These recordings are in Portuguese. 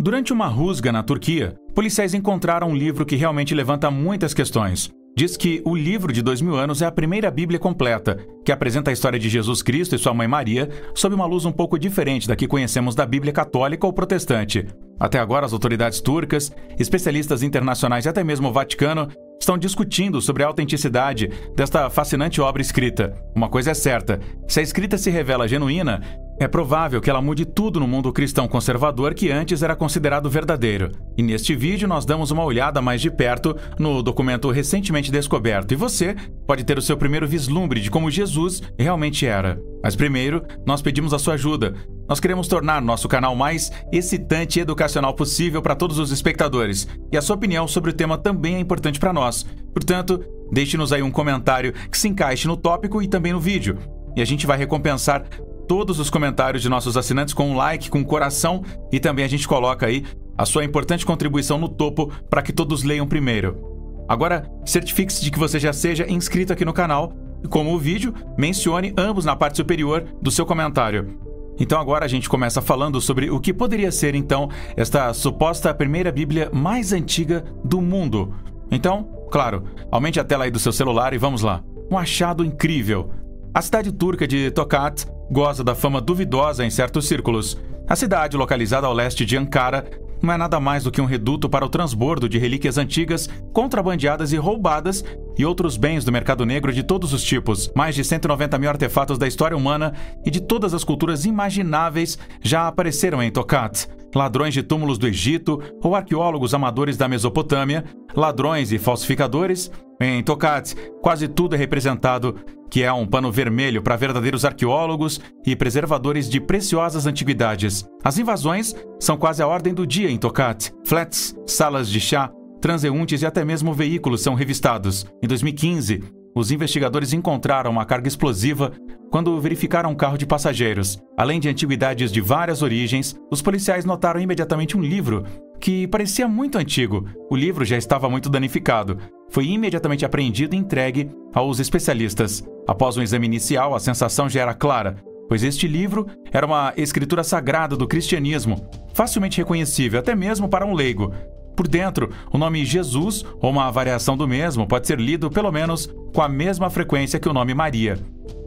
Durante uma rusga na Turquia, policiais encontraram um livro que realmente levanta muitas questões. Diz que o livro de 2000 anos é a primeira Bíblia completa, que apresenta a história de Jesus Cristo e sua mãe Maria sob uma luz um pouco diferente da que conhecemos da Bíblia católica ou protestante. Até agora, as autoridades turcas, especialistas internacionais e até mesmo o Vaticano estão discutindo sobre a autenticidade desta fascinante obra escrita. Uma coisa é certa: se a escrita se revela genuína, é provável que ela mude tudo no mundo cristão conservador que antes era considerado verdadeiro. E neste vídeo nós damos uma olhada mais de perto no documento recentemente descoberto e você pode ter o seu primeiro vislumbre de como Jesus realmente era. Mas primeiro, nós pedimos a sua ajuda. Nós queremos tornar nosso canal mais excitante e educacional possível para todos os espectadores. E a sua opinião sobre o tema também é importante para nós. Portanto, deixe-nos aí um comentário que se encaixe no tópico e também no vídeo. E a gente vai recompensar todos os comentários de nossos assinantes com um like, com um coração, e também a gente coloca aí a sua importante contribuição no topo para que todos leiam primeiro. Agora, certifique-se de que você já seja inscrito aqui no canal e, como o vídeo, mencione ambos na parte superior do seu comentário. Então agora a gente começa falando sobre o que poderia ser então esta suposta primeira Bíblia mais antiga do mundo. Então, claro, aumente a tela aí do seu celular e vamos lá. Um achado incrível. A cidade turca de Tokat goza da fama duvidosa em certos círculos. A cidade, localizada ao leste de Ankara, não é nada mais do que um reduto para o transbordo de relíquias antigas, contrabandeadas e roubadas, e outros bens do mercado negro de todos os tipos. Mais de 190 mil artefatos da história humana e de todas as culturas imagináveis já apareceram em Tokat. Ladrões de túmulos do Egito ou arqueólogos amadores da Mesopotâmia, ladrões e falsificadores. Em Tokat, quase tudo é representado, que é um pano vermelho para verdadeiros arqueólogos e preservadores de preciosas antiguidades. As invasões são quase a ordem do dia em Tokat. Flats, salas de chá, transeuntes e até mesmo veículos são revistados. Em 2015, os investigadores encontraram uma carga explosiva quando verificaram um carro de passageiros. Além de antiguidades de várias origens, os policiais notaram imediatamente um livro que parecia muito antigo. O livro já estava muito danificado. Foi imediatamente apreendido e entregue aos especialistas. Após um exame inicial, a sensação já era clara, pois este livro era uma escritura sagrada do cristianismo, facilmente reconhecível até mesmo para um leigo. Por dentro, o nome Jesus, ou uma variação do mesmo, pode ser lido pelo menos com a mesma frequência que o nome Maria.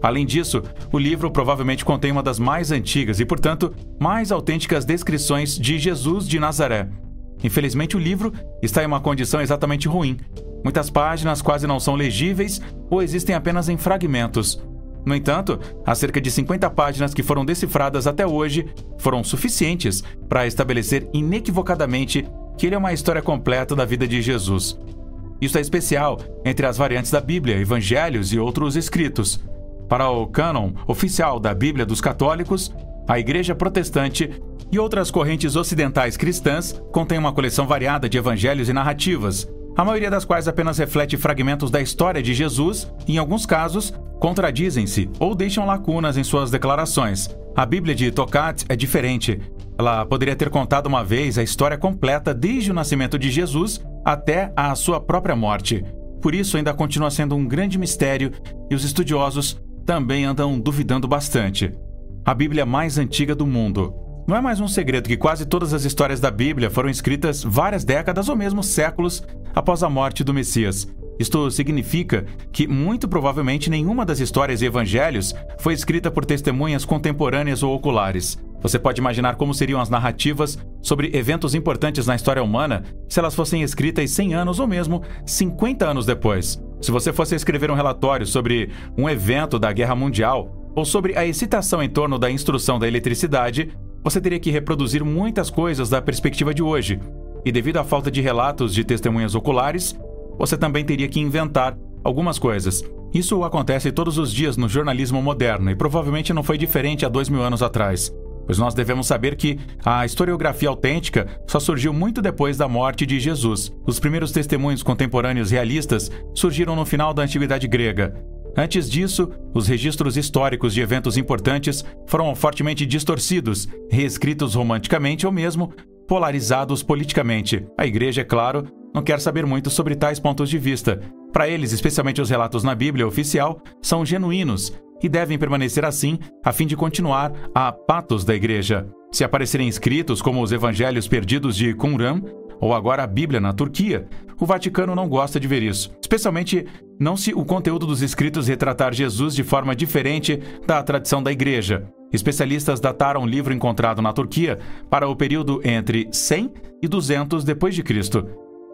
Além disso, o livro provavelmente contém uma das mais antigas e, portanto, mais autênticas descrições de Jesus de Nazaré. Infelizmente, o livro está em uma condição exatamente ruim. Muitas páginas quase não são legíveis ou existem apenas em fragmentos. No entanto, as cerca de 50 páginas que foram decifradas até hoje foram suficientes para estabelecer inequivocadamente que ele é uma história completa da vida de Jesus. Isso é especial entre as variantes da Bíblia, Evangelhos e outros escritos. Para o cânon oficial da Bíblia dos católicos, a Igreja Protestante e outras correntes ocidentais cristãs contêm uma coleção variada de evangelhos e narrativas, a maioria das quais apenas reflete fragmentos da história de Jesus e, em alguns casos, contradizem-se ou deixam lacunas em suas declarações. A Bíblia de Tokat é diferente. Ela poderia ter contado uma vez a história completa desde o nascimento de Jesus até a sua própria morte. Por isso, ainda continua sendo um grande mistério e os estudiosos também andam duvidando bastante. A Bíblia mais antiga do mundo. Não é mais um segredo que quase todas as histórias da Bíblia foram escritas várias décadas ou mesmo séculos após a morte do Messias. Isto significa que, muito provavelmente, nenhuma das histórias e evangelhos foi escrita por testemunhas contemporâneas ou oculares. Você pode imaginar como seriam as narrativas sobre eventos importantes na história humana se elas fossem escritas 100 anos ou mesmo 50 anos depois. Se você fosse escrever um relatório sobre um evento da Guerra Mundial ou sobre a excitação em torno da instrução da eletricidade, você teria que reproduzir muitas coisas da perspectiva de hoje. E devido à falta de relatos de testemunhas oculares, você também teria que inventar algumas coisas. Isso acontece todos os dias no jornalismo moderno e provavelmente não foi diferente há 2000 anos atrás. Pois nós devemos saber que a historiografia autêntica só surgiu muito depois da morte de Jesus. Os primeiros testemunhos contemporâneos realistas surgiram no final da Antiguidade Grega. Antes disso, os registros históricos de eventos importantes foram fortemente distorcidos, reescritos romanticamente ou mesmo polarizados politicamente. A Igreja, é claro, não quer saber muito sobre tais pontos de vista. Para eles, especialmente os relatos na Bíblia oficial, são genuínos e devem permanecer assim a fim de continuar a patos da Igreja. Se aparecerem escritos como os Evangelhos Perdidos de Qumran, ou agora a Bíblia na Turquia, o Vaticano não gosta de ver isso, especialmente não se o conteúdo dos escritos retratar Jesus de forma diferente da tradição da Igreja. Especialistas dataram o livro encontrado na Turquia para o período entre 100 e 200 depois de Cristo.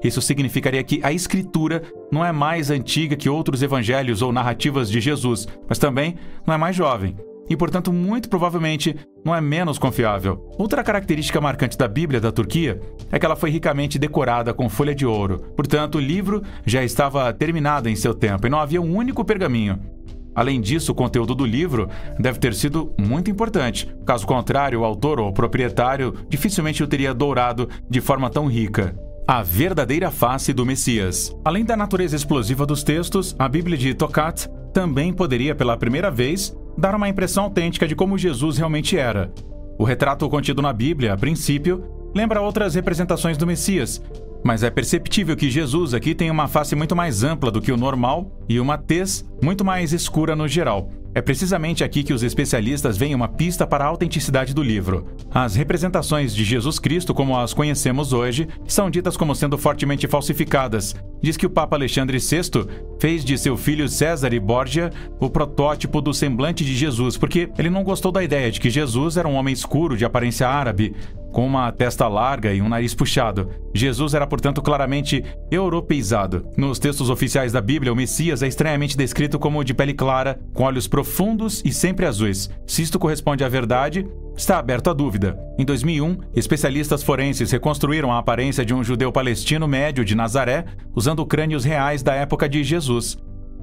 Isso significaria que a Escritura não é mais antiga que outros evangelhos ou narrativas de Jesus, mas também não é mais jovem. E, portanto, muito provavelmente não é menos confiável. Outra característica marcante da Bíblia da Turquia é que ela foi ricamente decorada com folha de ouro. Portanto, o livro já estava terminado em seu tempo e não havia um único pergaminho. Além disso, o conteúdo do livro deve ter sido muito importante. Caso contrário, o autor ou o proprietário dificilmente o teria dourado de forma tão rica. A verdadeira face do Messias. Além da natureza explosiva dos textos, a Bíblia de Tokat também poderia, pela primeira vez, dar uma impressão autêntica de como Jesus realmente era. O retrato contido na Bíblia, a princípio, lembra outras representações do Messias, mas é perceptível que Jesus aqui tem uma face muito mais ampla do que o normal e uma tez muito mais escura no geral. É precisamente aqui que os especialistas veem uma pista para a autenticidade do livro. As representações de Jesus Cristo, como as conhecemos hoje, são ditas como sendo fortemente falsificadas. Diz que o Papa Alexandre VI fez de seu filho Césare Borgia o protótipo do semblante de Jesus, porque ele não gostou da ideia de que Jesus era um homem escuro de aparência árabe, com uma testa larga e um nariz puxado. Jesus era, portanto, claramente europeizado. Nos textos oficiais da Bíblia, o Messias é estranhamente descrito como de pele clara, com olhos profundos e sempre azuis. Se isto corresponde à verdade, está aberto à dúvida. Em 2001, especialistas forenses reconstruíram a aparência de um judeu palestino médio de Nazaré, usando crânios reais da época de Jesus.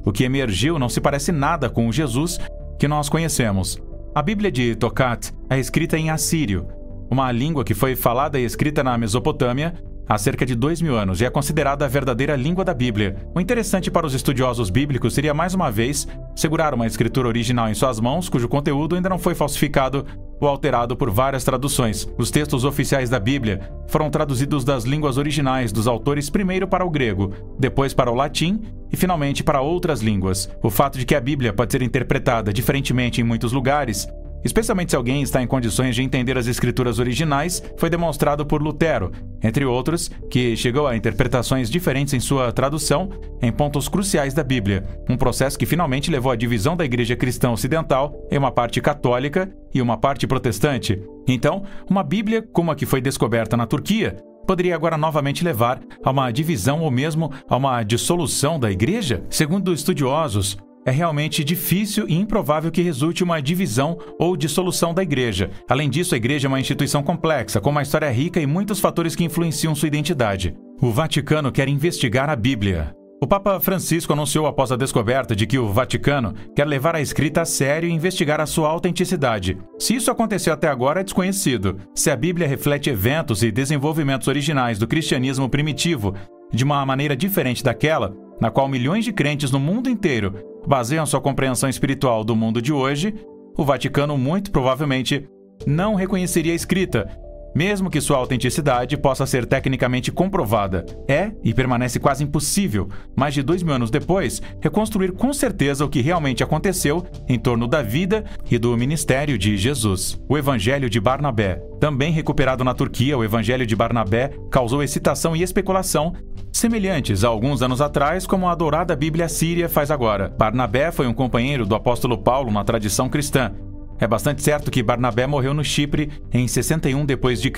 O que emergiu não se parece nada com o Jesus que nós conhecemos. A Bíblia de Tokat é escrita em assírio, uma língua que foi falada e escrita na Mesopotâmia há cerca de 2000 anos e é considerada a verdadeira língua da Bíblia. O interessante para os estudiosos bíblicos seria, mais uma vez, segurar uma escritura original em suas mãos, cujo conteúdo ainda não foi falsificado ou alterado por várias traduções. Os textos oficiais da Bíblia foram traduzidos das línguas originais dos autores primeiro para o grego, depois para o latim e, finalmente, para outras línguas. O fato de que a Bíblia pode ser interpretada diferentemente em muitos lugares, especialmente se alguém está em condições de entender as escrituras originais, foi demonstrado por Lutero, entre outros, que chegou a interpretações diferentes em sua tradução em pontos cruciais da Bíblia, um processo que finalmente levou à divisão da Igreja Cristã Ocidental em uma parte católica e uma parte protestante. Então, uma Bíblia como a que foi descoberta na Turquia poderia agora novamente levar a uma divisão ou mesmo a uma dissolução da Igreja? Segundo estudiosos, é realmente difícil e improvável que resulte uma divisão ou dissolução da Igreja. Além disso, a Igreja é uma instituição complexa, com uma história rica e muitos fatores que influenciam sua identidade. O Vaticano quer investigar a Bíblia. O Papa Francisco anunciou após a descoberta de que o Vaticano quer levar a escrita a sério e investigar a sua autenticidade. Se isso aconteceu até agora, é desconhecido. Se a Bíblia reflete eventos e desenvolvimentos originais do cristianismo primitivo de uma maneira diferente daquela na qual milhões de crentes no mundo inteiro baseiam sua compreensão espiritual do mundo de hoje, o Vaticano muito provavelmente não reconheceria a escrita, mesmo que sua autenticidade possa ser tecnicamente comprovada. É e permanece quase impossível, mais de 2000 anos depois, reconstruir com certeza o que realmente aconteceu em torno da vida e do ministério de Jesus. O Evangelho de Barnabé. Também recuperado na Turquia, o Evangelho de Barnabé causou excitação e especulação semelhantes a alguns anos atrás, como a dourada Bíblia síria faz agora. Barnabé foi um companheiro do apóstolo Paulo na tradição cristã. É bastante certo que Barnabé morreu no Chipre em 61 d.C.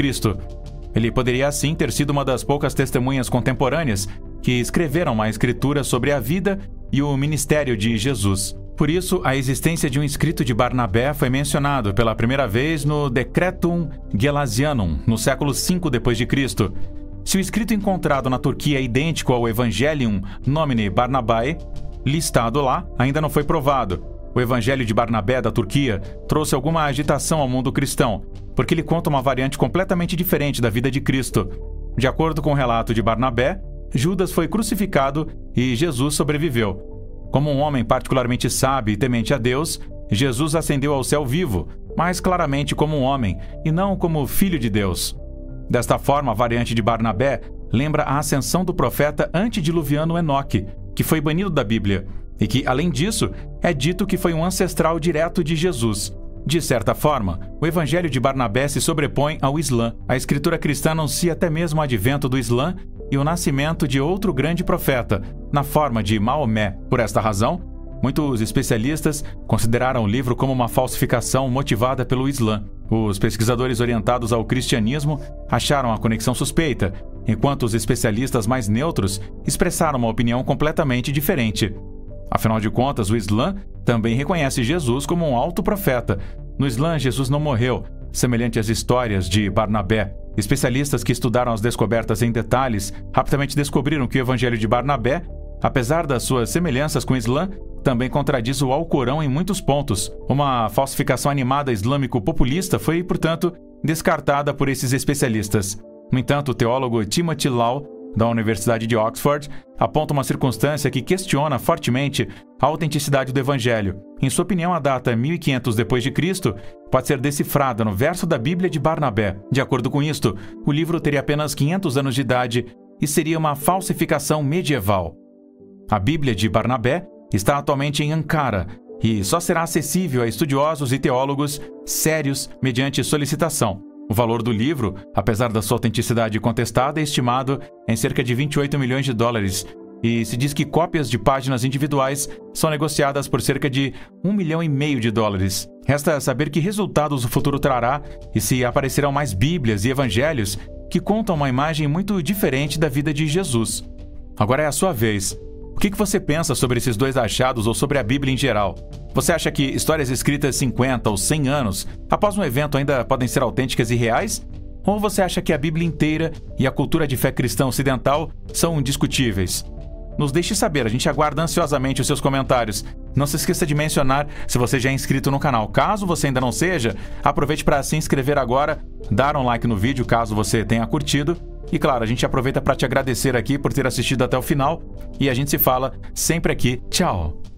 Ele poderia, assim, ter sido uma das poucas testemunhas contemporâneas que escreveram uma escritura sobre a vida e o ministério de Jesus. Por isso, a existência de um escrito de Barnabé foi mencionado pela primeira vez no Decretum Gelasianum, no século V d.C. Se o escrito encontrado na Turquia é idêntico ao Evangelium Nomine Barnabae, listado lá, ainda não foi provado. O Evangelho de Barnabé da Turquia trouxe alguma agitação ao mundo cristão, porque ele conta uma variante completamente diferente da vida de Cristo. De acordo com o relato de Barnabé, Judas foi crucificado e Jesus sobreviveu. Como um homem particularmente sábio e temente a Deus, Jesus ascendeu ao céu vivo, mas claramente como um homem e não como filho de Deus. Desta forma, a variante de Barnabé lembra a ascensão do profeta antediluviano Enoque, que foi banido da Bíblia. e que, além disso, é dito que foi um ancestral direto de Jesus. De certa forma, o Evangelho de Barnabé se sobrepõe ao Islã. A escritura cristã anuncia até mesmo o advento do Islã e o nascimento de outro grande profeta, na forma de Maomé. Por esta razão, muitos especialistas consideraram o livro como uma falsificação motivada pelo Islã. Os pesquisadores orientados ao cristianismo acharam a conexão suspeita, enquanto os especialistas mais neutros expressaram uma opinião completamente diferente. Afinal de contas, o Islã também reconhece Jesus como um alto profeta. No Islã, Jesus não morreu, semelhante às histórias de Barnabé. Especialistas que estudaram as descobertas em detalhes rapidamente descobriram que o Evangelho de Barnabé, apesar das suas semelhanças com o Islã, também contradiz o Alcorão em muitos pontos. Uma falsificação animada islâmico-populista foi, portanto, descartada por esses especialistas. No entanto, o teólogo Timothy Lau, da Universidade de Oxford, aponta uma circunstância que questiona fortemente a autenticidade do Evangelho. Em sua opinião, a data 1500 d.C. pode ser decifrada no verso da Bíblia de Barnabé. De acordo com isto, o livro teria apenas 500 anos de idade e seria uma falsificação medieval. A Bíblia de Barnabé está atualmente em Ankara e só será acessível a estudiosos e teólogos sérios mediante solicitação. O valor do livro, apesar da sua autenticidade contestada, é estimado em cerca de 28 milhões de dólares e se diz que cópias de páginas individuais são negociadas por cerca de 1,5 milhão de dólares. Resta saber que resultados o futuro trará e se aparecerão mais Bíblias e Evangelhos que contam uma imagem muito diferente da vida de Jesus. Agora é a sua vez. O que você pensa sobre esses dois achados ou sobre a Bíblia em geral? Você acha que histórias escritas 50 ou 100 anos após um evento ainda podem ser autênticas e reais? Ou você acha que a Bíblia inteira e a cultura de fé cristã ocidental são indiscutíveis? Nos deixe saber, a gente aguarda ansiosamente os seus comentários. Não se esqueça de mencionar se você já é inscrito no canal. Caso você ainda não seja, aproveite para se inscrever agora, dar um like no vídeo caso você tenha curtido. E claro, a gente aproveita para te agradecer aqui por ter assistido até o final e a gente se fala sempre aqui. Tchau!